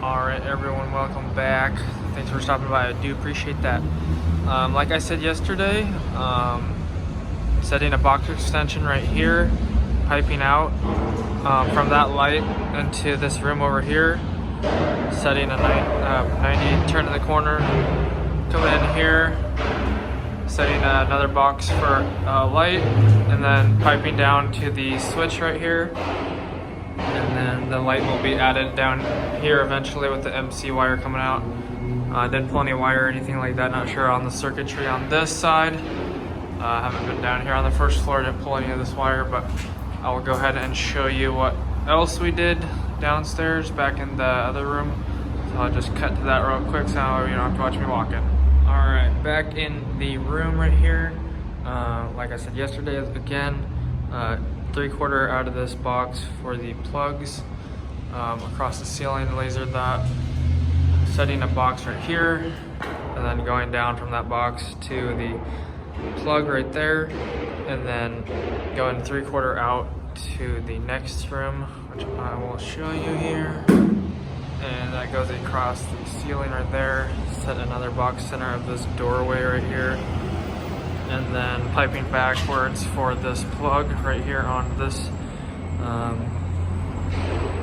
Alright everyone, welcome back. Thanks for stopping by, I do appreciate that. Like I said yesterday, setting a box extension right here, piping out from that light into this room over here, setting a 90, turn in the corner, coming in here, setting another box for light, and then piping down to the switch right here. And then the light will be added down here eventually with the MC wire coming out. Didn't pull any wire or anything like that, not sure on the circuitry on this side. Haven't been down here on the first floor, didn't pull any of this wire, but I will go ahead and show you what else we did downstairs back in the other room. So I'll just cut to that real quick so you don't have to watch me walking. Alright, back in the room right here. Like I said yesterday, again, 3/4 out of this box for the plugs across the ceiling, lasered that, setting a box right here, and then going down from that box to the plug right there, and then going 3/4 out to the next room, which I will show you here. And that goes across the ceiling right there, set another box center of this doorway right here, and then piping backwards for this plug right here on this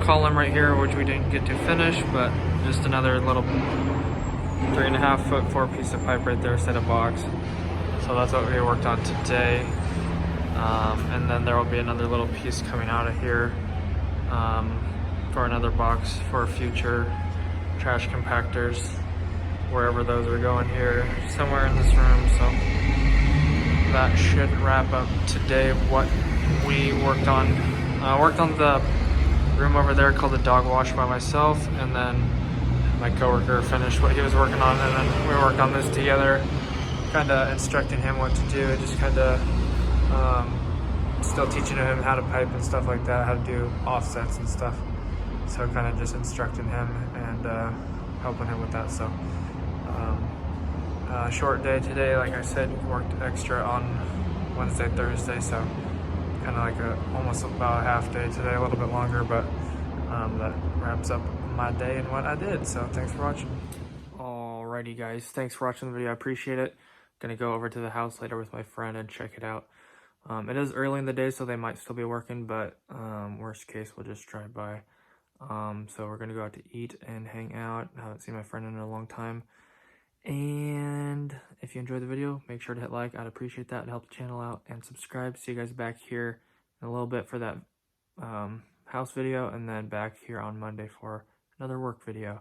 column right here, which we didn't get to finish, but just another little 3.5 foot 4 piece of pipe right there, set a box. So that's what we worked on today. And then there will be another little piece coming out of here for another box for future trash compactors, wherever those are going here, somewhere in this room. So that should wrap up today what we worked on. Worked on the room over there called the dog wash by myself, and then my coworker finished what he was working on, and then we worked on this together, kind of instructing him what to do, just kind of still teaching him how to pipe and stuff like that, how to do offsets and stuff. So kind of just instructing him and helping him with that. So short day today, like I said, worked extra on Wednesday, Thursday, so kind of like almost about a half day today, a little bit longer, but that wraps up my day and what I did. So thanks for watching. Alrighty guys, thanks for watching the video, I appreciate it. Gonna go over to the house later with my friend and check it out. It is early in the day, so they might still be working, but worst case, we'll just drive by. So we're gonna go out to eat and hang out. I haven't seen my friend in a long time. And if you enjoyed the video, make sure to hit like, I'd appreciate that, it'd help the channel out, and subscribe. See you guys back here in a little bit for that house video, and then back here on Monday for another work video,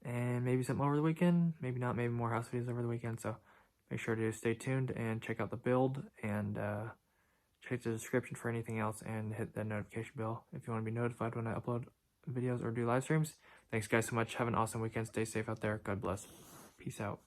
and maybe something over the weekend, maybe not, maybe more house videos over the weekend. So make sure to stay tuned and check out the build, and check the description for anything else, and hit the notification bell if you want to be notified when I upload videos or do live streams. Thanks guys so much, have an awesome weekend, stay safe out there, God bless, peace out.